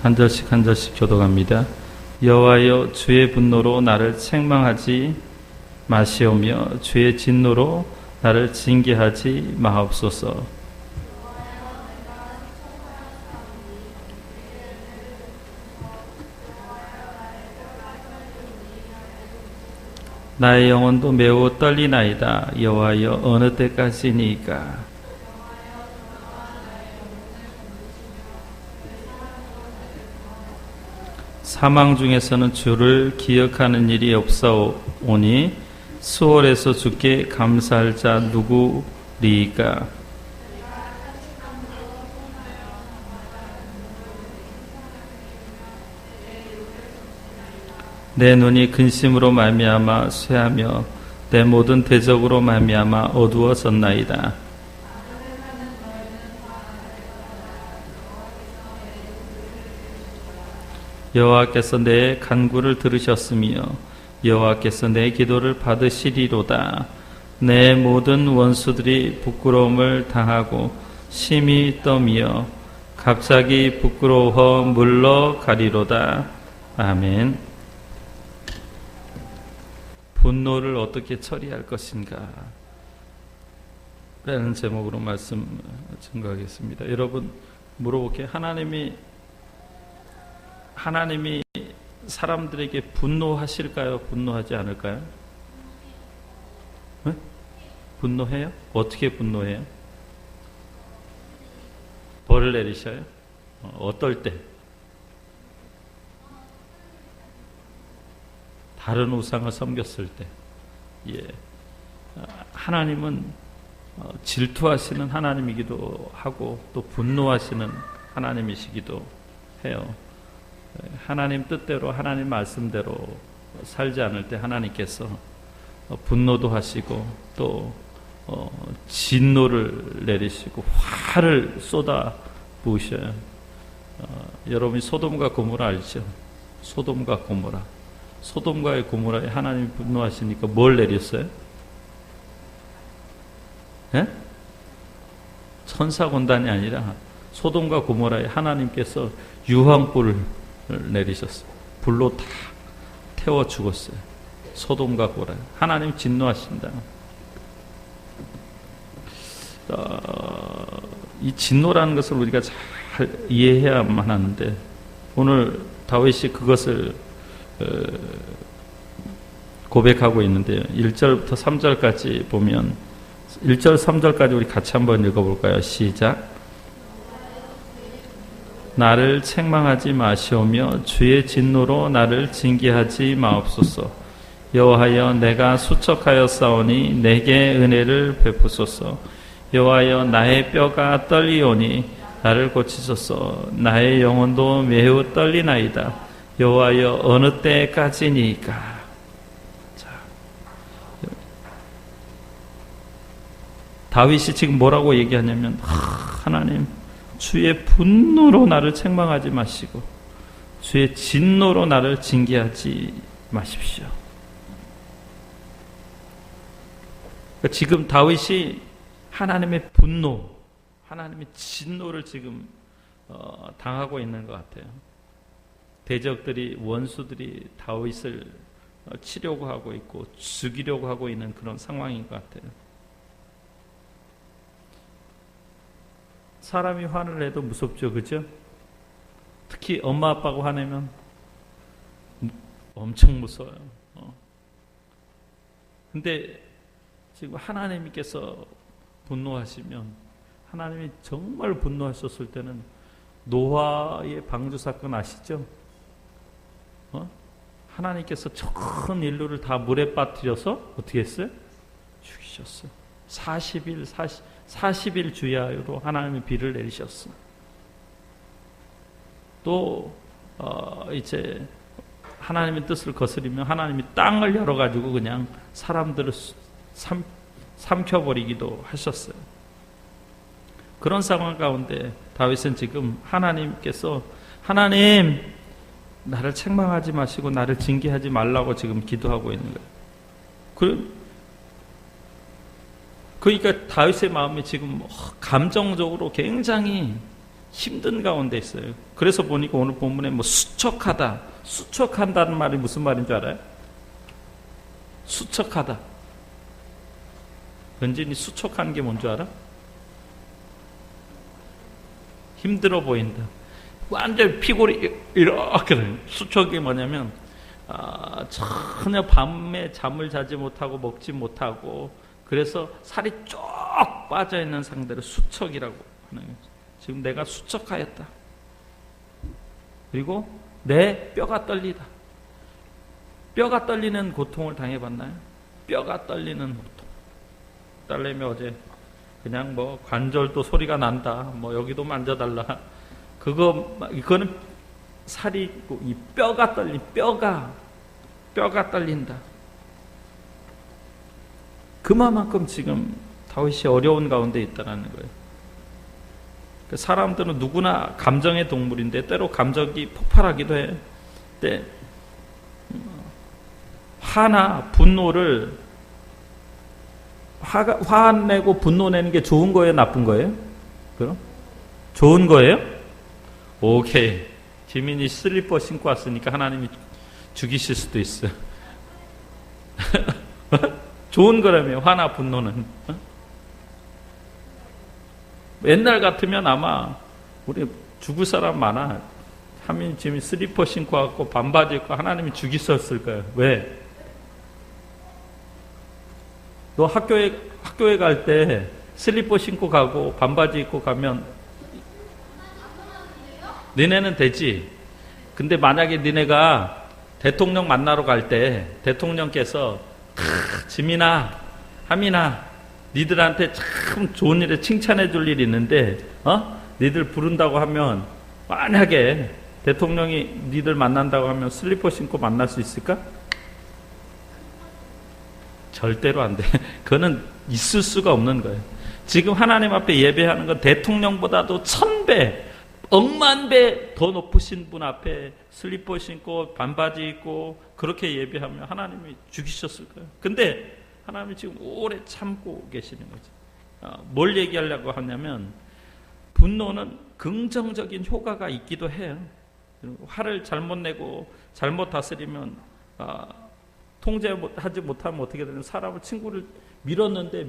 한 절씩 한 절씩 교독합니다. 여호와여 주의 분노로 나를 책망하지 마시오며 주의 진노로 나를 징계하지 마옵소서. 나의 영혼도 매우 떨리나이다. 여호와여 어느 때까지니까. 사망 중에서는 주를 기억하는 일이 없사오니 수월에서 주께 감사할 자 누구리이까. 내 눈이 근심으로 말미암아 쇠하며 내 모든 대적으로 말미암아 어두워졌나이다. 여호와께서 내 간구를 들으셨으며 여호와께서 내 기도를 받으시리로다. 내 모든 원수들이 부끄러움을 당하고 심히 떠미어 갑자기 부끄러워 물러가리로다. 아멘. 분노를 어떻게 처리할 것인가 라는 제목으로 말씀 증거하겠습니다. 여러분 물어볼게요. 하나님이 사람들에게 분노하실까요? 분노하지 않을까요? 네? 분노해요? 어떻게 분노해요? 벌을 내리셔요? 어떨 때? 다른 우상을 섬겼을 때. 예. 하나님은 질투하시는 하나님이기도 하고 또 분노하시는 하나님이시기도 해요. 하나님 뜻대로 하나님 말씀대로 살지 않을 때 하나님께서 분노도 하시고 또 진노를 내리시고 화를 쏟아 부으셔요. 여러분이 소돔과 고모라 알죠? 소돔과 고모라. 소돔과의 고모라에 하나님이 분노하시니까 뭘 내렸어요? 예? 천사군단이 아니라 소돔과 고모라에 하나님께서 유황불을 내리셨어요. 불로 다 태워 죽었어요. 소돔과 고모라. 하나님 진노하신다. 이 진노라는 것을 우리가 잘 이해해야만 하는데 오늘 다윗이 그것을 고백하고 있는데요. 1절부터 3절까지 보면 1절 3절까지 우리 같이 한번 읽어볼까요? 시작. 나를 책망하지 마시오며 주의 진노로 나를 징계하지 마옵소서. 여호와여 내가 수척하였사오니 내게 은혜를 베푸소서. 여호와여 나의 뼈가 떨리오니 나를 고치소서. 나의 영혼도 매우 떨리나이다. 여호와여 어느 때까지니까. 자, 다윗이 지금 뭐라고 얘기하냐면 하나님 주의 분노로 나를 책망하지 마시고 주의 진노로 나를 징계하지 마십시오. 그러니까 지금 다윗이 하나님의 분노, 하나님의 진노를 지금 당하고 있는 것 같아요. 대적들이 원수들이 다윗을 치려고 하고 있고 죽이려고 하고 있는 그런 상황인 것 같아요. 사람이 화를 내도 무섭죠, 그죠? 특히 엄마 아빠가 화내면 엄청 무서워요. 근데 지금 하나님께서 분노하시면 하나님이 정말 분노하셨을 때는 노아의 방주 사건 아시죠? 하나님께서 전 인류를 다 물에 빠뜨려서 어떻게 했어요? 죽이셨어요. 40일 주야로 하나님이 비를 내리셨어요. 또 이제 하나님의 뜻을 거스리면 하나님이 땅을 열어가지고 그냥 사람들을 삼켜버리기도 하셨어요. 그런 상황 가운데 다윗은 지금 하나님께서 하나님 나를 책망하지 마시고 나를 징계하지 말라고 지금 기도하고 있는 거예요. 그러니까 다윗의 마음이 지금 감정적으로 굉장히 힘든 가운데 있어요. 그래서 보니까 오늘 본문에 뭐 수척하다, 수척한다는 말이 무슨 말인 줄 알아요? 수척하다. 은진이 수척한 게 뭔 줄 알아? 힘들어 보인다. 완전 피골이 이렇게 돼요. 수척이 뭐냐면 전혀 밤에 잠을 자지 못하고 먹지 못하고 그래서 살이 쭉 빠져있는 상태를 수척이라고 하는 거죠. 지금 내가 수척하였다. 그리고 내 뼈가 떨리다. 뼈가 떨리는 고통을 당해봤나요? 뼈가 떨리는 고통. 딸내미 어제 그냥 뭐 관절도 소리가 난다. 뭐 여기도 만져달라. 이거는 살이 있고 이 뼈가 떨린다. 그만큼 지금 다윗이 어려운 가운데 있다는 거예요. 사람들은 누구나 감정의 동물인데 때로 감정이 폭발하기도 해요. 때 화나 분노를 화내고 분노 내는 게 좋은 거예요, 나쁜 거예요? 그럼 좋은 거예요? 오케이. 지민이 슬리퍼 신고 왔으니까 하나님이 죽이실 수도 있어. 좋은 거라며, 화나 분노는. 옛날 같으면 아마 우리 죽을 사람 많아. 하민 지민 슬리퍼 신고 왔고 반바지 입고 하나님이 죽이셨을 거예요. 왜? 너 학교에 갈 때 슬리퍼 신고 가고 반바지 입고 가면 너네는 되지. 근데 만약에 너네가 대통령 만나러 갈 때 대통령께서 지민아, 하민아, 니들한테 참 좋은 일에 칭찬해 줄 일이 있는데 니들 부른다고 하면 만약에 대통령이 니들 만난다고 하면 슬리퍼 신고 만날 수 있을까? 절대로 안 돼. 그거는 있을 수가 없는 거예요. 지금 하나님 앞에 예배하는 건 대통령보다도 1000배, 억만 배 더 높으신 분 앞에 슬리퍼 신고 반바지 입고 그렇게 예배하면 하나님이 죽이셨을 거예요. 근데 하나님이 지금 오래 참고 계시는 거죠. 뭘 얘기하려고 하냐면 분노는 긍정적인 효과가 있기도 해요. 화를 잘못 내고 잘못 다스리면 통제하지 못하면 어떻게 되는 사람을 친구를 밀었는데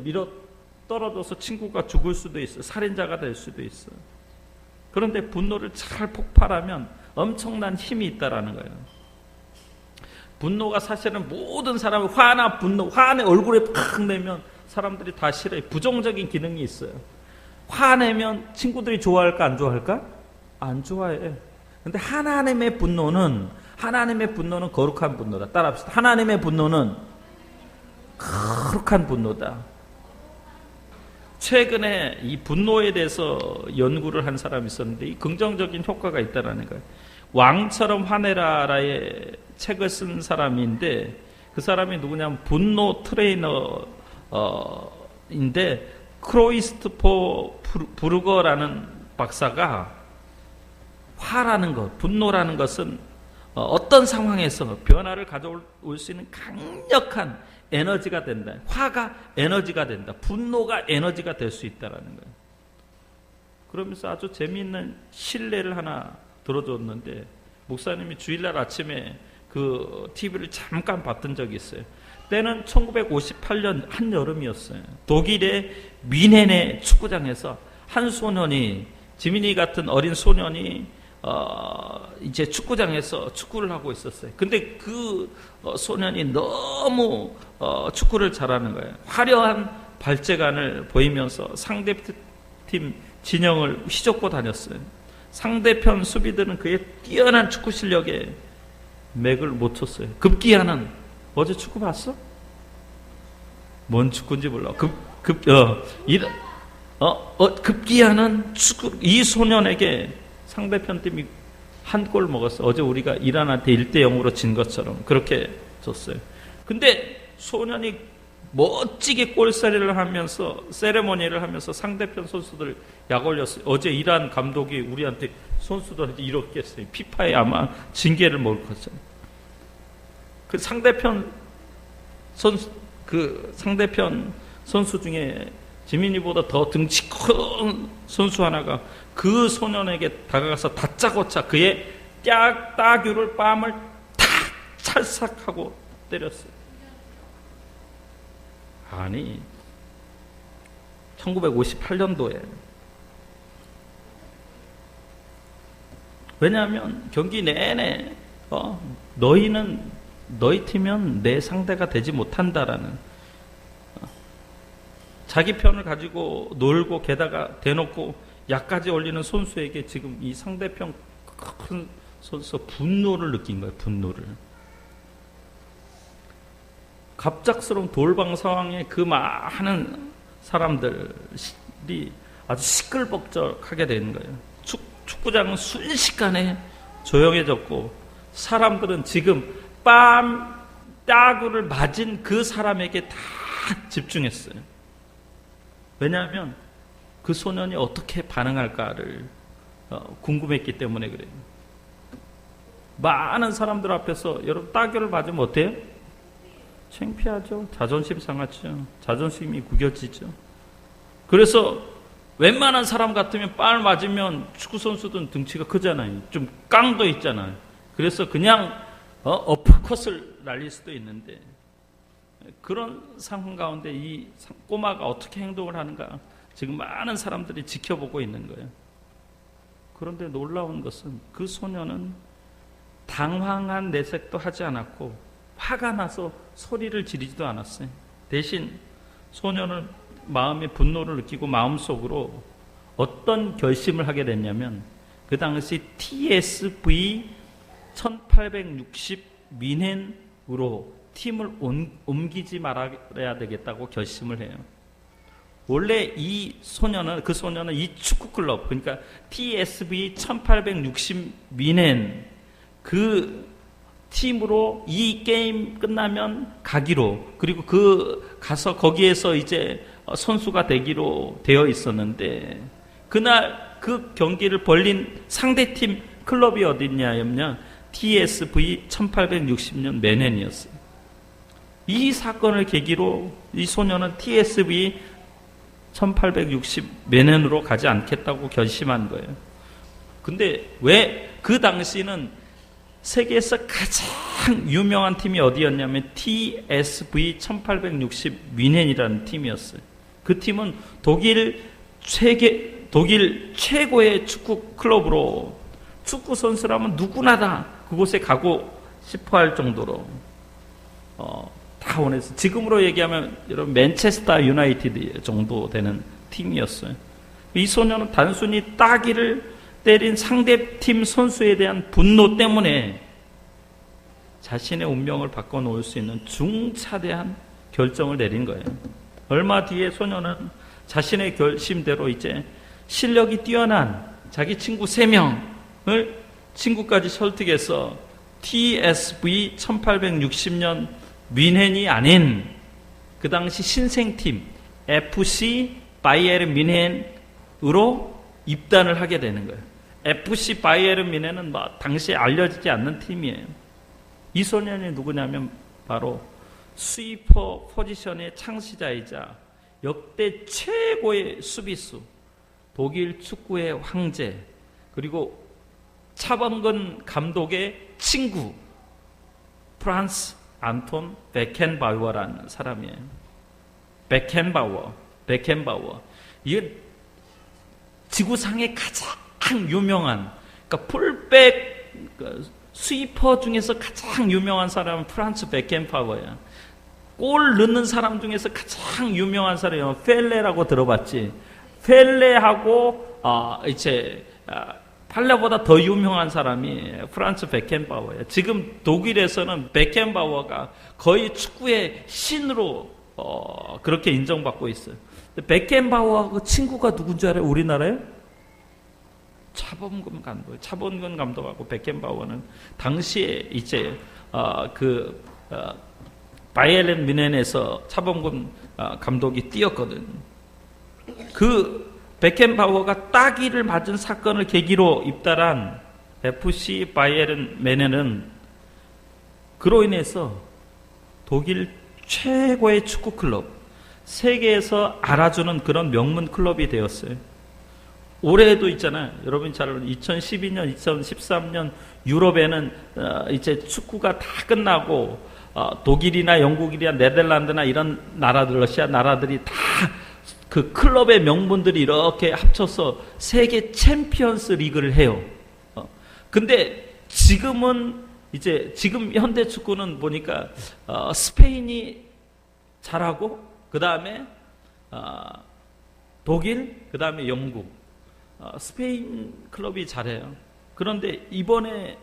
떨어져서 친구가 죽을 수도 있어요. 살인자가 될 수도 있어요. 그런데 분노를 잘 폭발하면 엄청난 힘이 있다라는 거예요. 분노가 사실은 모든 사람이 화나 분노, 화내 얼굴에 팍 내면 사람들이 다 싫어요. 부정적인 기능이 있어요. 화내면 친구들이 좋아할까 안 좋아할까? 안 좋아해. 근데 하나님의 분노는 거룩한 분노다. 따라합시다. 하나님의 분노는 거룩한 분노다. 최근에 이 분노에 대해서 연구를 한 사람이 있었는데 이 긍정적인 효과가 있다는 거예요. 왕처럼 화내라라의 책을 쓴 사람인데 그 사람이 누구냐면 분노 트레이너인데 크로이스토퍼 부르거라는 박사가 화라는 것, 분노라는 것은 어떤 상황에서 변화를 가져올 수 있는 강력한 에너지가 된다. 화가 에너지가 된다. 분노가 에너지가 될 수 있다는 거예요. 그러면서 아주 재미있는 실례를 하나 들어줬는데 목사님이 주일날 아침에 그 TV를 잠깐 봤던 적이 있어요. 때는 1958년 한여름이었어요. 독일의 미넨의 축구장에서 한 소년이, 지민이 같은 어린 소년이 이제 축구장에서 축구를 하고 있었어요. 근데 그 소년이 너무 축구를 잘하는 거예요. 화려한 발재간을 보이면서 상대팀 진영을 휘젓고 다녔어요. 상대편 수비들은 그의 뛰어난 축구 실력에 맥을 못 쳤어요. 급기야는, 어제 축구 봤어? 뭔 축구인지 몰라. 급기야는 축구, 이 소년에게 상대편 팀이 한 골 먹었어. 어제 우리가 이란한테 1-0으로 진 것처럼 그렇게 졌어요. 근데 소년이 멋지게 골살이를 하면서 세레모니를 하면서 상대편 선수들 약 올렸어요. 어제 이란 감독이 우리한테 선수들한테 이렇게 했어요. 피파에 아마 징계를 먹을 것처럼. 그 상대편 선수 중에 지민이보다 더 등치 큰 선수 하나가 그 소년에게 다가가서 다짜고짜 그의 따귀를 뺨을 탁 찰싹하고 때렸어요. 아니 1958년도에 왜냐하면 경기 내내 너희 팀은 내 상대가 되지 못한다라는 자기 편을 가지고 놀고 게다가 대놓고 약까지 올리는 선수에게 지금 이 상대편 큰 선수가 분노를 느낀 거예요. 분노를. 갑작스러운 돌방 상황에 그 많은 사람들이 아주 시끌벅적하게 되는 거예요. 축구장은 순식간에 조용해졌고 사람들은 지금 따구를 맞은 그 사람에게 다 집중했어요. 왜냐하면 그 소년이 어떻게 반응할까를 궁금했기 때문에 그래요. 많은 사람들 앞에서 여러분 따귀를 맞으면 어때요? 창피하죠. 자존심 상하죠. 자존심이 구겨지죠. 그래서 웬만한 사람 같으면 뺨을 맞으면 축구선수들은 등치가 크잖아요. 좀 깡도 있잖아요. 그래서 그냥 어퍼컷을 날릴 수도 있는데 그런 상황 가운데 이 꼬마가 어떻게 행동을 하는가 지금 많은 사람들이 지켜보고 있는 거예요. 그런데 놀라운 것은 그 소년은 당황한 내색도 하지 않았고 화가 나서 소리를 지르지도 않았어요. 대신 소년은 마음의 분노를 느끼고 마음속으로 어떤 결심을 하게 됐냐면 그 당시 TSV 1860 미넨으로 팀을 옮기지 말아야 되겠다고 결심을 해요. 원래 그 소년은 이 축구클럽, 그러니까 TSV 1860 미넨 그 팀으로 이 게임 끝나면 가기로, 그리고 가서 거기에서 이제 선수가 되기로 되어 있었는데, 그날 그 경기를 벌린 상대팀 클럽이 어딨냐면 TSV 1860년 메넨이었어요. 이 사건을 계기로 이 소년은 TSV 1860 메넨으로 가지 않겠다고 결심한 거예요. 근데 왜 그 당시는 세계에서 가장 유명한 팀이 어디였냐면 TSV 1860 미넨이라는 팀이었어요. 그 팀은 독일 최고의 축구 클럽으로 축구 선수라면 누구나 다 그곳에 가고 싶어 할 정도로 다 원해서 지금으로 얘기하면 여러분 맨체스터 유나이티드 정도 되는 팀이었어요. 이 소년은 단순히 따귀를 때린 상대팀 선수에 대한 분노 때문에 자신의 운명을 바꿔놓을 수 있는 중차대한 결정을 내린 거예요. 얼마 뒤에 소년은 자신의 결심대로 이제 실력이 뛰어난 자기 친구 3명을 친구까지 설득해서 TSV 1860년 뮌헨이 아닌 그 당시 신생팀 FC 바이에른 뮌헨으로 입단을 하게 되는 거예요. FC 바이에른 뮌헨은 당시에 알려지지 않는 팀이에요. 이 소년이 누구냐면 바로 스위퍼 포지션의 창시자이자 역대 최고의 수비수, 독일 축구의 황제, 그리고 차범근 감독의 친구 프란스 안톤 베켄바우어라는 사람이에요. 베켄바우어. 이게 지구상의 가장 유명한, 그러니까 풀백 스위퍼 중에서 가장 유명한 사람은 프란츠 베켄바우어야. 골 넣는 사람 중에서 가장 유명한 사람이 펠레라고 들어봤지? 펠레하고 팔레보다 더 유명한 사람이 프란츠 베켄바우어야. 지금 독일에서는 베켄바우어가 거의 축구의 신으로 그렇게 인정받고 있어요. 베켄바우어 그 친구가 누군지 알아요? 우리나라에? 차범근 감독. 차범근 감독하고 베켄바우어는 당시에 이제 바이에른 뮌헨에서 차범근 감독이 뛰었거든. 그 베켄바우어가 따귀를 맞은 사건을 계기로 입단한 FC 바이에른 뮌헨은 그로 인해서 독일 최고의 축구 클럽, 세계에서 알아주는 그런 명문 클럽이 되었어요. 올해도 있잖아요. 여러분 잘 아는 2012년, 2013년 유럽에는 이제 축구가 다 끝나고 독일이나 영국이나 네덜란드나 이런 나라들, 러시아 나라들이 다 그 클럽의 명문들이 이렇게 합쳐서 세계 챔피언스 리그를 해요. 근데 지금 현대 축구는 보니까 스페인이 잘하고 그 다음에 독일, 그 다음에 영국, 스페인 클럽이 잘해요. 그런데 이번에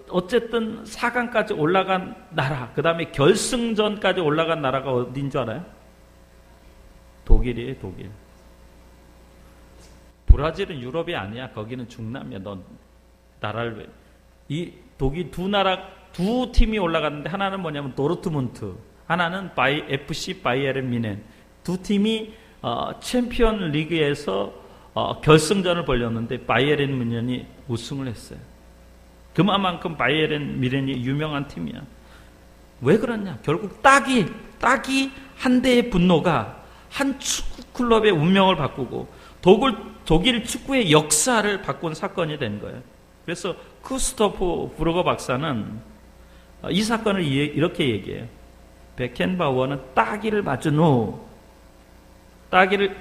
어쨌든 4강까지 올라간 나라, 그 다음에 결승전까지 올라간 나라가 어딘 줄 알아요? 독일이에요, 독일. 브라질은 유럽이 아니야. 거기는 중남이야. 넌 나라를 이 독일 두 팀이 올라갔는데 하나는 뭐냐면 도르트문트, 하나는 FC 바이에른 뮌헨. 두 팀이 챔피언 리그에서 결승전을 벌였는데 바이에른 뮌헨이 우승을 했어요. 그만큼 바이에른 뮌헨이 유명한 팀이야. 왜 그러냐? 결국 딱이 한 대의 분노가 한 축구 클럽의 운명을 바꾸고 독일 축구의 역사를 바꾼 사건이 된 거예요. 그래서 크리스토프 브루거 박사는 이 사건을 이렇게 얘기해요. 베켄바우어는 따기를 맞은 후, 따기를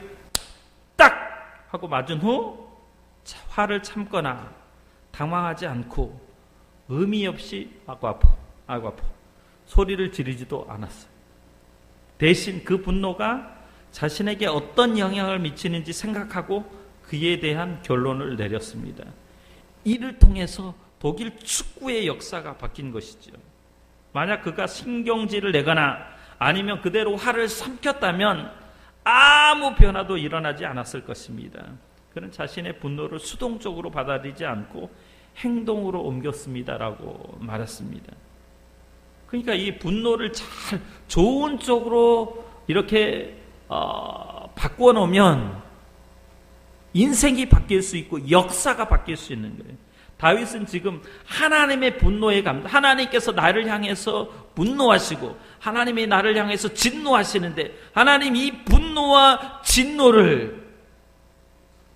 딱 하고 맞은 후 화를 참거나 당황하지 않고 의미 없이 아고 아파 소리를 지르지도 않았어요. 대신 그 분노가 자신에게 어떤 영향을 미치는지 생각하고 그에 대한 결론을 내렸습니다. 이를 통해서 독일 축구의 역사가 바뀐 것이죠. 만약 그가 신경질을 내거나 아니면 그대로 화를 삼켰다면 아무 변화도 일어나지 않았을 것입니다. 그는 자신의 분노를 수동적으로 받아들이지 않고 행동으로 옮겼습니다라고 말했습니다. 그러니까 이 분노를 잘 좋은 쪽으로 이렇게 바꾸어 놓으면 인생이 바뀔 수 있고 역사가 바뀔 수 있는 거예요. 다윗은 지금 하나님의 분노의 감정, 하나님께서 나를 향해서 분노하시고 하나님이 나를 향해서 진노하시는데 하나님 이 분노와 진노를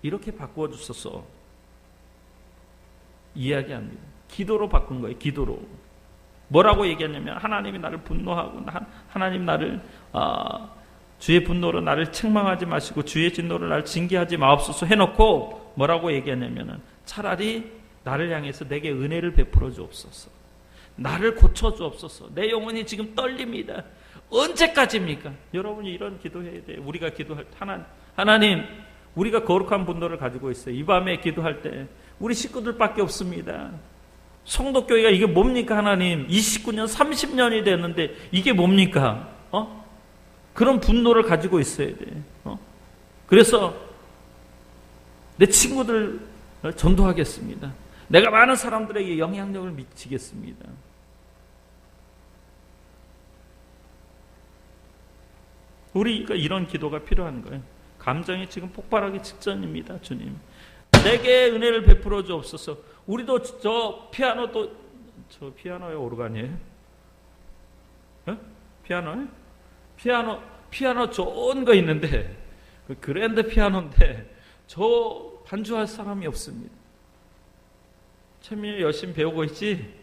이렇게 바꾸어 주소서 이야기합니다. 기도로 바꾼 거예요. 기도로. 뭐라고 얘기하냐면 하나님이 나를 분노하고 하나님 나를 주의 분노로 나를 책망하지 마시고 주의 진노로 나를 징계하지 마옵소서 해놓고 뭐라고 얘기하냐면 차라리 나를 향해서 내게 은혜를 베풀어 주옵소서. 나를 고쳐 주옵소서. 내 영혼이 지금 떨립니다. 언제까지입니까? 여러분이 이런 기도해야 돼요. 우리가 기도할 때 하나님 우리가 거룩한 분노를 가지고 있어요. 이 밤에 기도할 때 우리 식구들밖에 없습니다. 성도교회가 이게 뭡니까 하나님? 29년 30년이 됐는데 이게 뭡니까? 그런 분노를 가지고 있어야 돼. 그래서 내 친구들 전도하겠습니다. 내가 많은 사람들에게 영향력을 미치겠습니다. 우리가 이런 기도가 필요한 거예요. 감정이 지금 폭발하기 직전입니다. 주님 내게 은혜를 베풀어 주옵소서. 우리도 저 피아노의 오르간이에요? 피아노 좋은 거 있는데 그 그랜드 피아노인데 저 반주할 사람이 없습니다. 최민이 열심히 배우고 있지?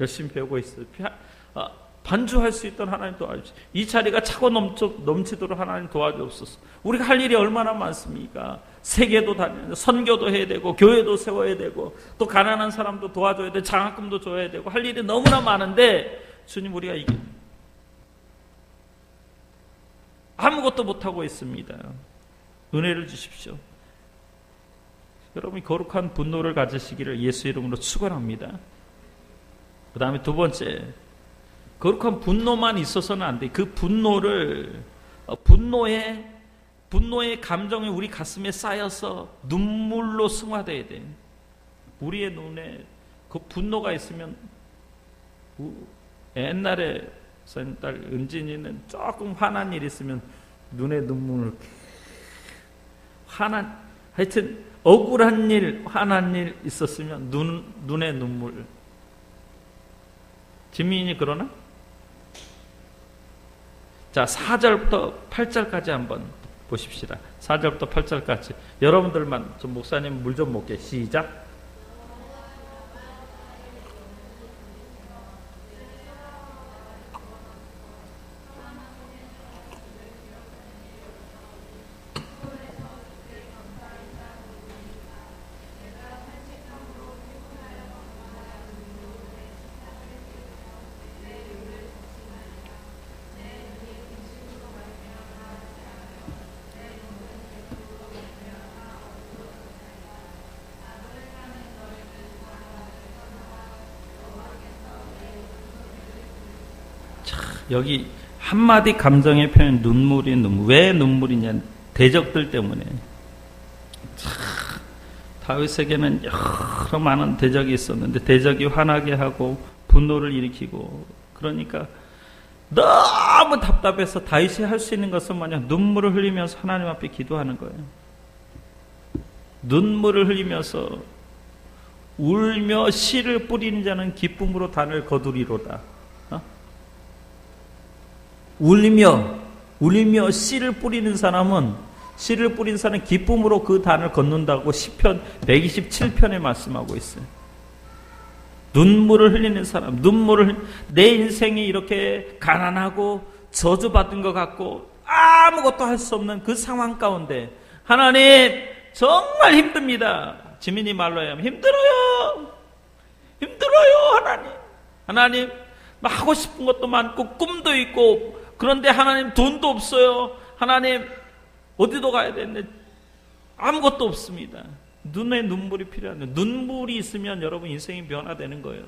열심히 배우고 있어요. 반주할 수 있던 하나님 도와주시오. 이 자리가 차고 넘치도록 하나님 도와주옵소서. 우리가 할 일이 얼마나 많습니까? 세계도 다니고 선교도 해야 되고 교회도 세워야 되고 또 가난한 사람도 도와줘야 되고 장학금도 줘야 되고 할 일이 너무나 많은데 주님 우리가 이게 아무것도 못하고 있습니다. 은혜를 주십시오. 여러분이 거룩한 분노를 가지시기를 예수 이름으로 축원합니다. 그 다음에 두 번째, 거룩한 분노만 있어서는 안 돼. 그 분노의 감정이 우리 가슴에 쌓여서 눈물로 승화돼야 돼. 우리의 눈에 그 분노가 있으면 옛날에 딸 은진이는 조금 화난 일 있으면 눈에 눈물을 하여튼 억울한 일, 화난 일 있었으면 눈에 눈물. 지민이 그러나? 자, 4절부터 8절까지 한번 보십시다. 4절부터 8절까지. 여러분들만 좀 목사님 물 좀 먹게. 시작. 여기 한마디 감정의 표현, 눈물이 눈물. 왜 눈물이냐? 대적들 때문에. 다윗에게는 여러 많은 대적이 있었는데 대적이 화나게 하고 분노를 일으키고, 그러니까 너무 답답해서 다윗이 할 수 있는 것은 뭐냐? 눈물을 흘리면서 하나님 앞에 기도하는 거예요. 눈물을 흘리면서 울며 씨를 뿌리는 자는 기쁨으로 단을 거두리로다. 울며 씨를 뿌리는 사람은 기쁨으로 그 단을 걷는다고 시편 127편에 말씀하고 있어요. 눈물을 흘리는 사람, 내 인생이 이렇게 가난하고 저주받은 것 같고 아무것도 할 수 없는 그 상황 가운데 하나님 정말 힘듭니다. 지민이 말로 하면 힘들어요 하나님 하고 싶은 것도 많고 꿈도 있고, 그런데 하나님 돈도 없어요. 하나님 어디도 가야 되는데 아무것도 없습니다. 눈에 눈물이 필요한데, 눈물이 있으면 여러분 인생이 변화되는 거예요.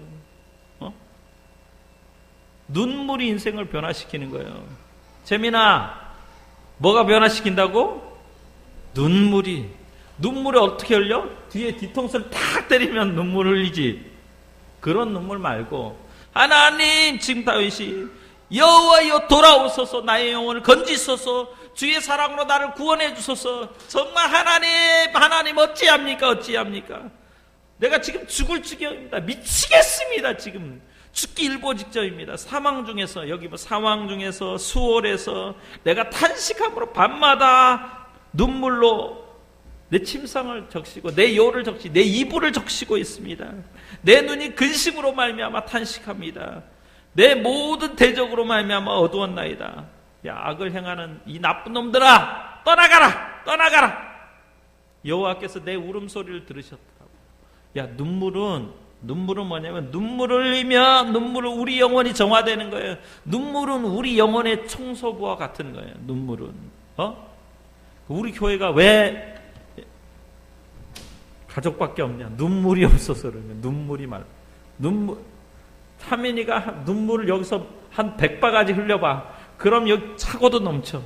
눈물이 인생을 변화시키는 거예요. 재민아, 뭐가 변화시킨다고? 눈물이 어떻게 흘려? 뒤에 뒤통수를 탁 때리면 눈물 흘리지. 그런 눈물 말고, 하나님, 지금 다윗이 여호와여 돌아오소서, 나의 영혼을 건지소서, 주의 사랑으로 나를 구원해 주소서. 정말 하나님 어찌합니까? 내가 지금 죽을 지경입니다. 미치겠습니다. 지금 죽기 일보 직전입니다. 사망 중에서 수월해서 내가 탄식함으로 밤마다 눈물로 내 침상을 적시고 내 요를 적시고 내 이불을 적시고 있습니다. 내 눈이 근심으로 말미암아 탄식합니다. 내 모든 대적으로 말미암아 어두웠나이다. 야, 악을 행하는 이 나쁜 놈들아, 떠나가라. 여호와께서 내 울음소리를 들으셨더라고. 야, 눈물은 뭐냐면, 눈물을 흘리면 우리 영혼이 정화되는 거예요. 눈물은 우리 영혼의 청소부와 같은 거예요. 눈물은. 우리 교회가 왜 가족밖에 없냐? 눈물이 없어서 그러면. 차민이가 눈물을 여기서 한 100바가지 흘려봐. 그럼 여기 차고도 넘쳐.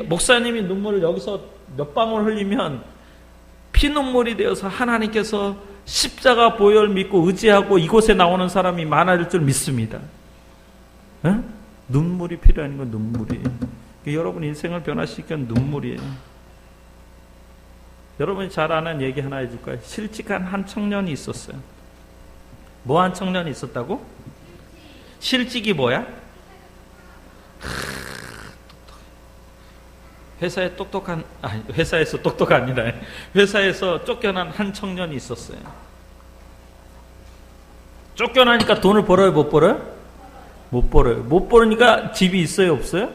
목사님이 눈물을 여기서 몇 방울 흘리면 피눈물이 되어서 하나님께서 십자가 보혈 믿고 의지하고 이곳에 나오는 사람이 많아질 줄 믿습니다. 눈물이 필요한 건 눈물이에요. 여러분 인생을 변화시키는 눈물이에요. 여러분이 잘 아는 얘기 하나 해줄까요? 실직한 한 청년이 있었어요. 뭐 한 청년이 있었다고? 실직이 뭐야? 회사에서 똑똑한 아니라 회사에서 쫓겨난 한 청년이 있었어요. 쫓겨나니까 돈을 벌어요, 못 벌어요? 못 벌어요. 못 벌으니까 집이 있어요, 없어요?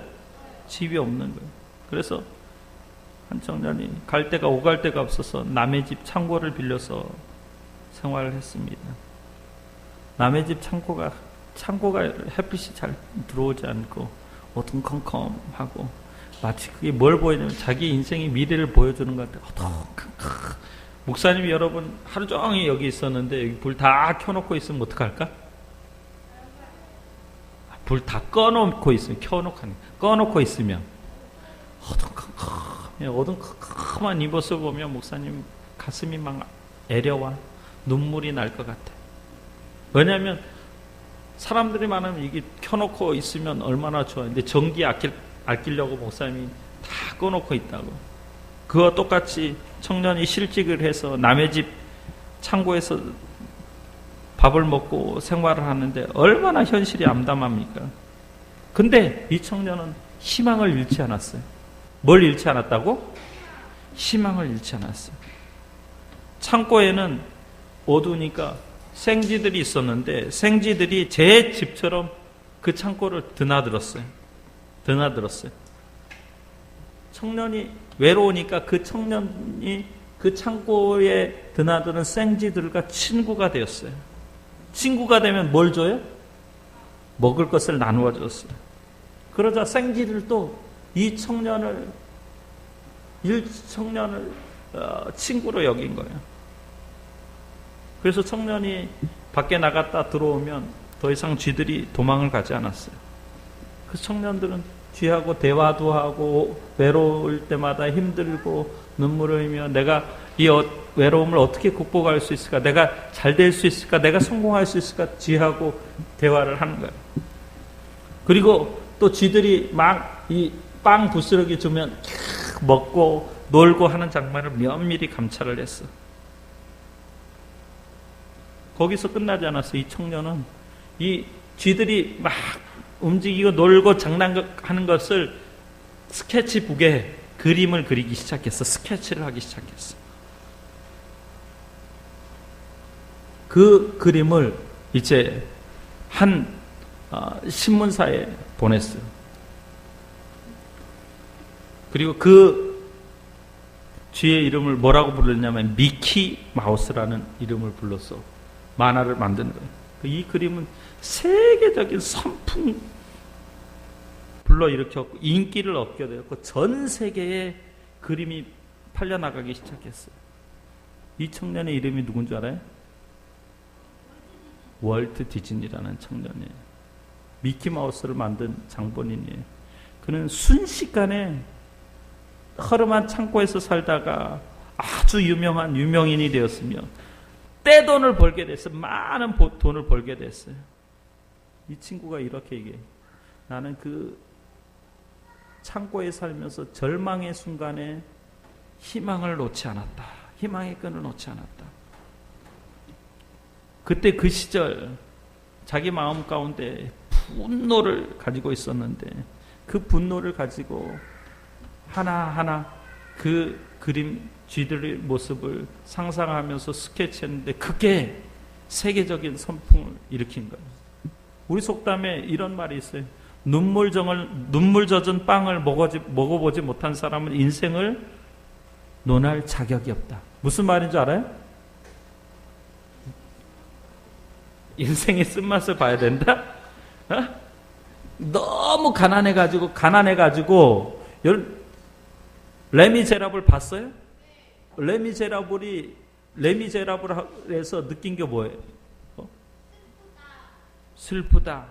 집이 없는 거예요. 그래서 한 청년이 갈 데가 오갈 데가 없어서 남의 집 창고를 빌려서 생활을 했습니다. 남의 집 창고가 햇빛이 잘 들어오지 않고 어두컴컴하고, 마치 그게 뭘 보여주냐면 자기 인생의 미래를 보여주는 것 같아요. 목사님이 여러분 하루 종일 여기 있었는데 여기 불 다 켜놓고 있으면 어떡할까? 불 다 꺼놓고 있으면, 꺼놓고 있으면 어두컴컴한 이 모습을 보면 목사님 가슴이 막 애려와 눈물이 날 것 같아. 왜냐하면 사람들이 많으면 이게 켜놓고 있으면 얼마나 좋아. 근데 전기 아끼려고 목사님이 다 꺼놓고 있다고. 그와 똑같이 청년이 실직을 해서 남의 집 창고에서 밥을 먹고 생활을 하는데 얼마나 현실이 암담합니까? 근데 이 청년은 희망을 잃지 않았어요. 뭘 잃지 않았다고? 희망을 잃지 않았어요. 창고에는 어두우니까 생쥐들이 있었는데 생쥐들이 제 집처럼 그 창고를 드나들었어요. 청년이 외로우니까 그 청년이 그 창고에 드나드는 생쥐들과 친구가 되었어요. 친구가 되면 뭘 줘요? 먹을 것을 나누어 줬어요. 그러자 생쥐들도 이 청년을 친구로 여긴 거예요. 그래서 청년이 밖에 나갔다 들어오면 더 이상 쥐들이 도망을 가지 않았어요. 그 청년들은 쥐하고 대화도 하고 외로울 때마다 힘들고 눈물을 흘리며 내가 이 외로움을 어떻게 극복할 수 있을까? 내가 잘 될 수 있을까? 내가 성공할 수 있을까? 쥐하고 대화를 하는 거예요. 그리고 또 쥐들이 막 이 빵 부스러기 주면 먹고 놀고 하는 장면을 면밀히 감찰을 했어. 거기서 끝나지 않았어. 이 청년은 이 쥐들이 막 움직이고 놀고 장난하는 것을 스케치북에 그림을 그리기 시작했어. 스케치를 하기 시작했어. 그 그림을 이제 한 신문사에 보냈어요. 그리고 그 쥐의 이름을 뭐라고 불렀냐면 미키 마우스라는 이름을 불러서 만화를 만든 거예요. 이 그림은 세계적인 선풍 불러일으켰고 인기를 얻게 되었고 전 세계에 그림이 팔려나가기 시작했어요. 이 청년의 이름이 누군 줄 알아요? 월트 디즈니라는 청년이에요. 미키마우스를 만든 장본인이에요. 그는 순식간에 허름한 창고에서 살다가 아주 유명한 유명인이 되었으며 떼돈을 벌게 됐어요. 많은 돈을 벌게 됐어요. 이 친구가 이렇게 얘기해요. 나는 그 창고에 살면서 절망의 순간에 희망을 놓지 않았다. 희망의 끈을 놓지 않았다. 그때 그 시절 자기 마음 가운데 분노를 가지고 있었는데 그 분노를 가지고 하나하나 그 그림 쥐들의 모습을 상상하면서 스케치했는데 그게 세계적인 선풍을 일으킨 거예요. 우리 속담에 이런 말이 있어요. 눈물 젖은 빵을 먹어보지 못한 사람은 인생을 논할 자격이 없다. 무슨 말인지 알아요? 인생의 쓴맛을 봐야 된다? 너무 가난해가지고 레미제라블 봤어요? 레미제라블에서 느낀 게 뭐예요? 슬프다.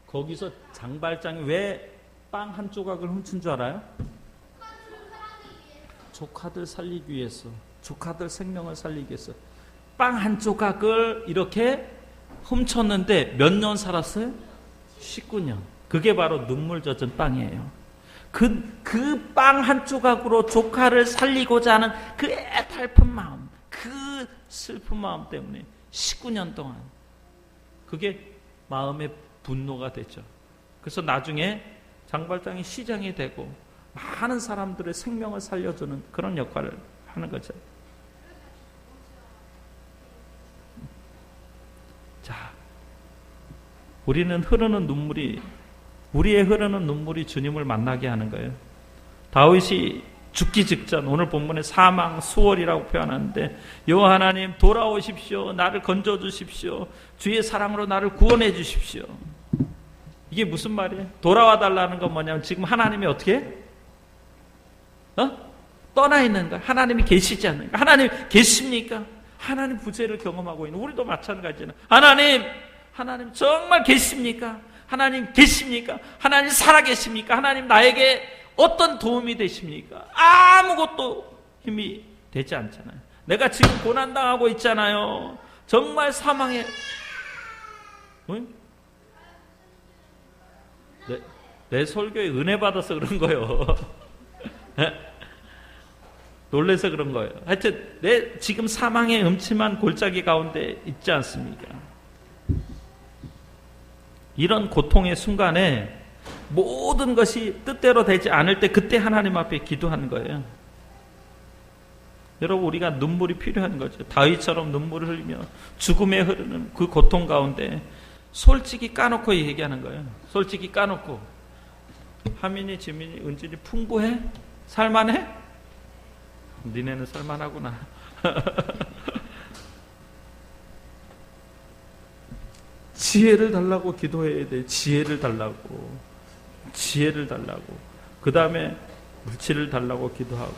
거기서 장발장이 왜 빵 한 조각을 훔친 줄 알아요? 조카들 살리기 위해서, 조카들 생명을 살리기 위해서 빵 한 조각을 이렇게 훔쳤는데 몇 년 살았어요? 19년. 그게 바로 눈물 젖은 빵이에요. 그 빵 한 조각으로 조카를 살리고자 하는 그 애달픈 마음, 그 슬픈 마음 때문에 19년 동안 그게 마음의 분노가 되죠. 그래서 나중에 장발장이 시장이 되고 많은 사람들의 생명을 살려주는 그런 역할을 하는 거죠. 자, 우리의 흐르는 눈물이 주님을 만나게 하는 거예요. 다윗이 죽기 직전 오늘 본문에 사망 수월이라고 표현하는데 여호와 하나님 돌아오십시오. 나를 건져주십시오. 주의 사랑으로 나를 구원해 주십시오. 이게 무슨 말이에요? 돌아와 달라는 건 뭐냐면 지금 하나님이 어떻게 떠나 있는 거야. 하나님이 계시지 않는 거야. 하나님 계십니까? 하나님 부재를 경험하고 있는 우리도 마찬가지잖아요. 하나님 정말 계십니까? 하나님 계십니까? 하나님 살아계십니까? 하나님 나에게 어떤 도움이 되십니까? 아무것도 힘이 되지 않잖아요. 내가 지금 고난당하고 있잖아요. 정말 사망에 내 설교에 은혜 받아서 그런 거예요. 놀래서 그런 거예요. 하여튼 내 지금 사망의 음침한 골짜기 가운데 있지 않습니까? 이런 고통의 순간에 모든 것이 뜻대로 되지 않을 때 그때 하나님 앞에 기도하는 거예요. 여러분, 우리가 눈물이 필요한 거죠. 다윗처럼 눈물을 흘리며 죽음에 흐르는 그 고통 가운데 솔직히 까놓고 얘기하는 거예요. 솔직히 까놓고. 하민이, 지민이, 은진이 풍부해? 살만해? 니네는 살만하구나. 지혜를 달라고 기도해야 돼. 지혜를 달라고. 지혜를 달라고. 그 다음에 물질을 달라고 기도하고,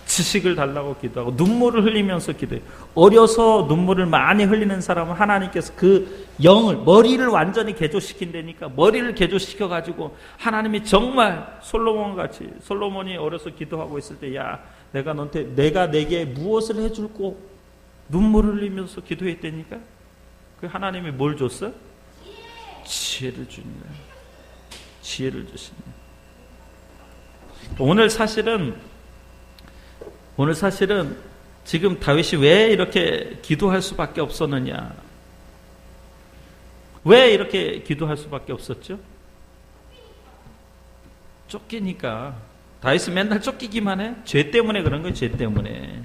지식을 달라고 기도하고, 눈물을 흘리면서 기도해. 어려서 눈물을 많이 흘리는 사람은 하나님께서 그 영을, 머리를 완전히 개조시킨다니까. 머리를 개조시켜가지고 하나님이 정말 솔로몬같이, 솔로몬이 어려서 기도하고 있을 때, 야, 내가 내게 무엇을 해줄고 눈물을 흘리면서 기도했다니까. 그 하나님이 뭘 줬어? 지혜를 주는 거야. 지혜를 주시네. 오늘 사실은 지금 다윗이 왜 이렇게 기도할 수밖에 없었느냐? 왜 이렇게 기도할 수밖에 없었죠? 쫓기니까. 다윗은 맨날 쫓기기만 해? 죄 때문에 그런 거예요. 죄 때문에.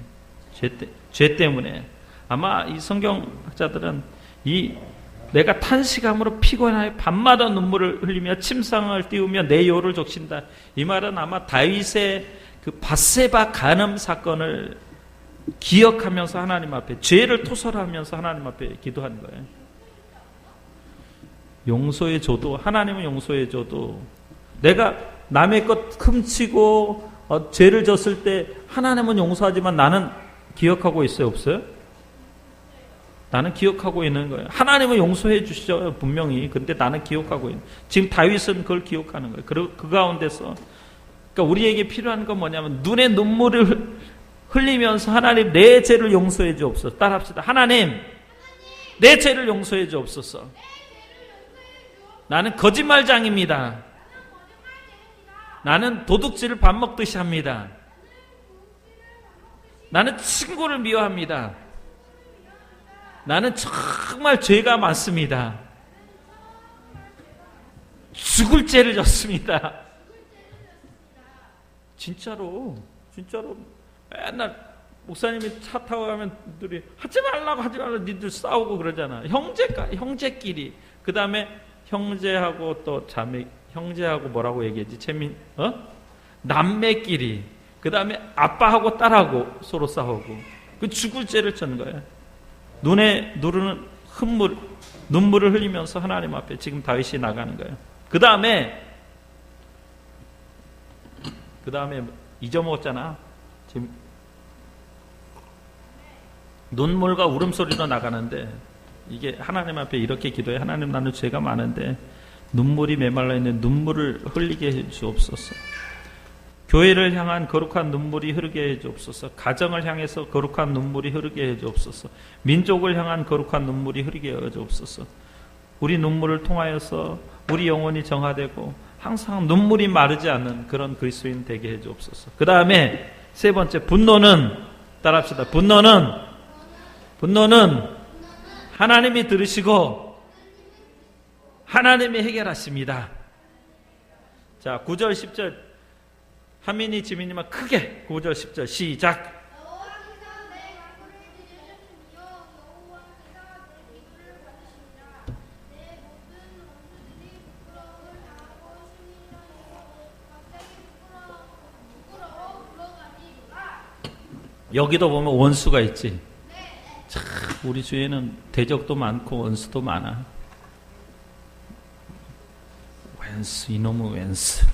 죄 때문에. 아마 이 성경학자들은 내가 탄식함으로 피곤하여 밤마다 눈물을 흘리며 침상을 띄우며 내 요를 적신다. 이 말은 아마 다윗의 그 밧세바 간음 사건을 기억하면서 하나님 앞에, 죄를 토설하면서 하나님 앞에 기도하는 거예요. 용서해줘도, 하나님은 용서해줘도, 내가 남의 것 훔치고 죄를 졌을 때 하나님은 용서하지만 나는 기억하고 있어요, 없어요? 나는 기억하고 있는 거예요. 하나님은 용서해 주시죠, 분명히. 근데 나는 기억하고 있는. 지금 다윗은 그걸 기억하는 거예요. 그 가운데서, 그러니까 우리에게 필요한 건 뭐냐면, 눈에 눈물을 흘리면서 하나님, 내 죄를 용서해 주옵소서. 따라합시다. 하나님, 내 죄를 용서해 주옵소서. 나는 거짓말장입니다. 나는 도둑질을 밥 먹듯이 합니다. 나는 친구를 미워합니다. 나는 정말 죄가 많습니다. 죽을 죄를 졌습니다. 진짜로 맨날 목사님이 차 타고 가면 들이 하지 말라고 니들 싸우고 그러잖아. 형제끼리. 그 다음에 형제하고 또 자매, 형제하고 뭐라고 얘기하지? 남매끼리. 그 다음에 아빠하고 딸하고 서로 싸우고. 그 죽을 죄를 졌는 거예요. 눈에 누르는 눈물을 흘리면서 하나님 앞에 지금 다윗이 나가는 거예요. 그 다음에 잊어먹었잖아. 지금 눈물과 울음소리로 나가는데, 이게 하나님 앞에 이렇게 기도해. 하나님, 나는 죄가 많은데 눈물이 메말라 있는 눈물을 흘리게 해 주옵소서. 교회를 향한 거룩한 눈물이 흐르게 해 주옵소서. 가정을 향해서 거룩한 눈물이 흐르게 해 주옵소서. 민족을 향한 거룩한 눈물이 흐르게 해 주옵소서. 우리 눈물을 통하여서 우리 영혼이 정화되고 항상 눈물이 마르지 않는 그런 그리스도인 되게 해 주옵소서. 그 다음에 세 번째, 분노는, 따라합시다. 분노는 하나님이 들으시고 하나님이 해결하십니다. 자, 9절 10절 하민이, 지민이만 크게 9절 10절 시작. 여기도 보면 원수가 있지. 참, 우리 주위에는 대적도 많고 원수도 많아. 왼수, 이놈의 왼수.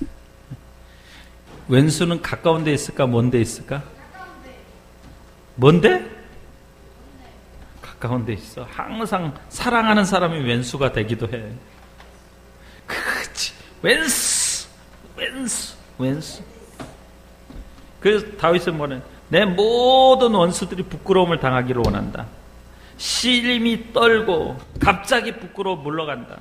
왼수는 가까운 데 있을까? 먼 데 있을까? 먼데? 가까운 데 있어. 항상 사랑하는 사람이 왼수가 되기도 해. 그치. 왼수. 그래서 다윗은 뭐래? 내 모든 원수들이 부끄러움을 당하기를 원한다. 시림이 떨고 갑자기 부끄러워 물러간다.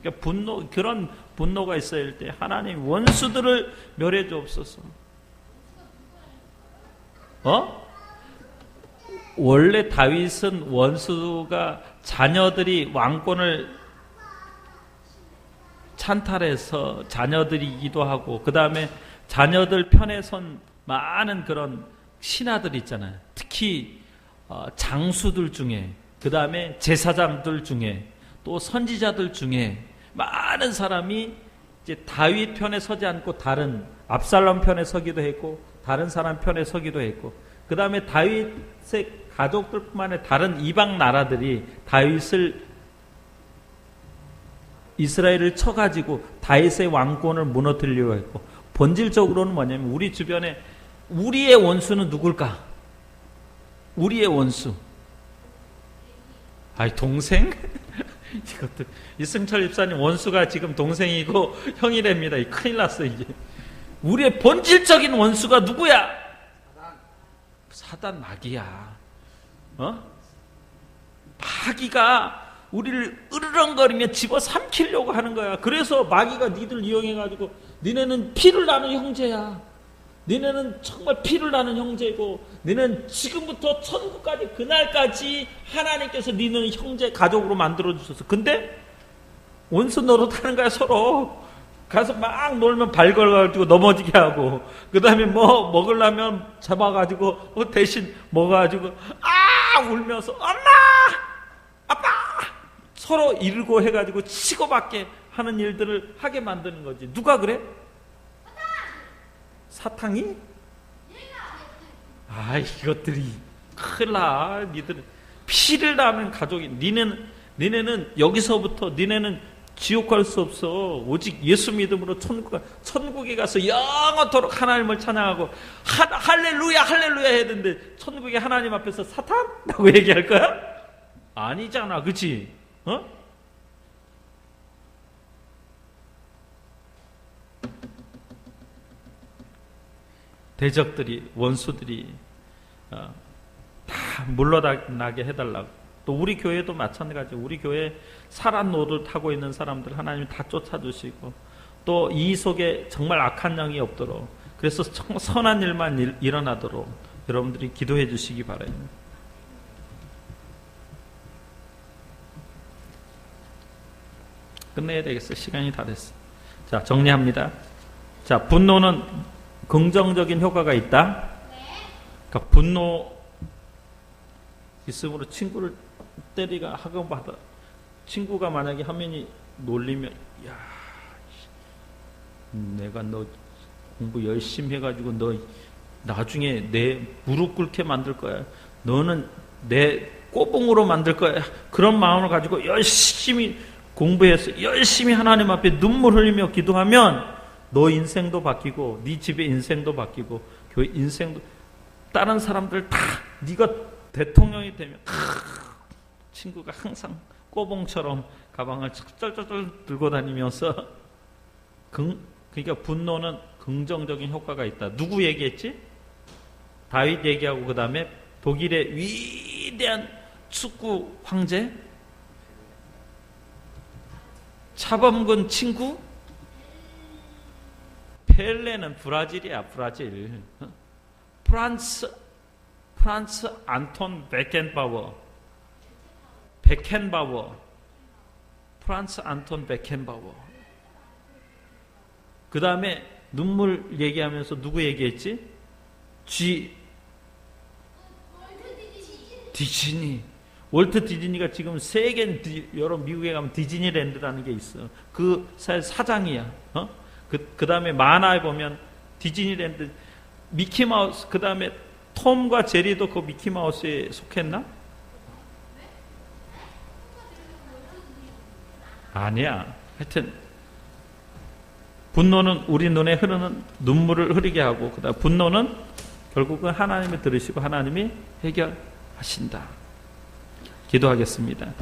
그러니까 그런 분노가 있어야 할 때 하나님 원수들을 멸해 주옵소서. 원래 다윗은 원수가, 자녀들이 왕권을 찬탈해서 자녀들이 기도하고, 그 다음에 자녀들 편에 선 많은 그런 신하들 있잖아요. 특히 장수들 중에, 그 다음에 제사장들 중에, 또 선지자들 중에 많은 사람이 이제 다윗 편에 서지 않고 다른 압살롬 편에 서기도 했고, 다른 사람 편에 서기도 했고, 그 다음에 다윗의 가족들뿐만 아니라 다른 이방 나라들이 이스라엘을 쳐가지고 다윗의 왕권을 무너뜨리려고 했고, 본질적으로는 뭐냐면 우리 주변에 우리의 원수는 누굴까? 우리의 원수. 아이, 동생? 이것도 이승철 집사님 원수가 지금 동생이고 형이랍니다. 큰일 났어 이게. 우리의 본질적인 원수가 누구야? 사단 마귀야. 마귀가 우리를 으르렁거리며 집어삼키려고 하는 거야. 그래서 마귀가 니들 이용해가지고 니네는 피를 나는 형제야. 니네는 정말 피를 나는 형제고, 니는 지금부터 천국까지, 그날까지 하나님께서 니는 형제 가족으로 만들어주셔서. 근데 원수 노릇하는 거야. 서로 가서 막 놀면 발 걸어가지고 넘어지게 하고, 그 다음에 뭐 먹으려면 잡아가지고 대신 먹어가지고 울면서 엄마 아빠 서로 이르고 해가지고 치고받게 하는 일들을 하게 만드는 거지. 누가 그래? 사탕이? 이것들이 큰일 나. 니들은 피를 나는 가족이. 니네는 여기서부터 니네는 지옥 갈 수 없어. 오직 예수 믿음으로 천국에 가서 영원토록 하나님을 찬양하고 할렐루야 할렐루야 해야 되는데, 천국에 하나님 앞에서 사탄? 라고 얘기할 거야? 아니잖아. 그치? 대적들이, 원수들이 다 물러나게 해달라고. 또 우리 교회도 마찬가지. 우리 교회 사람 노릇 하고 있는 사람들 하나님이 다 쫓아주시고, 또 이 속에 정말 악한 영이 없도록, 그래서 선한 일만 일어나도록 여러분들이 기도해 주시기 바랍니다. 끝내야 되겠어. 시간이 다 됐어. 자, 정리합니다. 자, 분노는 긍정적인 효과가 있다. 그러니까 분노 있음으로 친구를 때리가 하고 받아. 친구가 만약에 화면이 놀리면, 야, 내가 너 공부 열심히 해가지고 너 나중에 내 무릎 꿇게 만들 거야. 너는 내 꼬봉으로 만들 거야. 그런 마음을 가지고 열심히 공부해서 열심히 하나님 앞에 눈물 흘리며 기도하면 너 인생도 바뀌고, 네 집의 인생도 바뀌고, 교회 인생도, 다른 사람들 다 네가 대통령이 되면 친구가 항상 꼬봉처럼 가방을 쩔쩔쩔 들고 다니면서, 그러니까 분노는 긍정적인 효과가 있다. 누구 얘기했지? 다윗 얘기하고, 그 다음에 독일의 위대한 축구 황제, 차범근 친구, 펠레는 브라질이야. 브라질. 프란스 안톤 베켄바워. 프란스 안톤 베켄바워. 그 다음에 눈물 얘기하면서 누구 얘기했지? 디즈니. 월트 디즈니가 지금 세계 여러 미국에 가면 디즈니랜드라는 게 있어. 그 사장이야. 그 다음에 만화에 보면 디즈니랜드, 미키마우스, 그 다음에 톰과 제리도 그 미키마우스에 속했나? 아니야. 하여튼 분노는 우리 눈에 흐르는 눈물을 흐리게 하고, 그 다음 분노는 결국은 하나님이 들으시고 하나님이 해결하신다. 기도하겠습니다.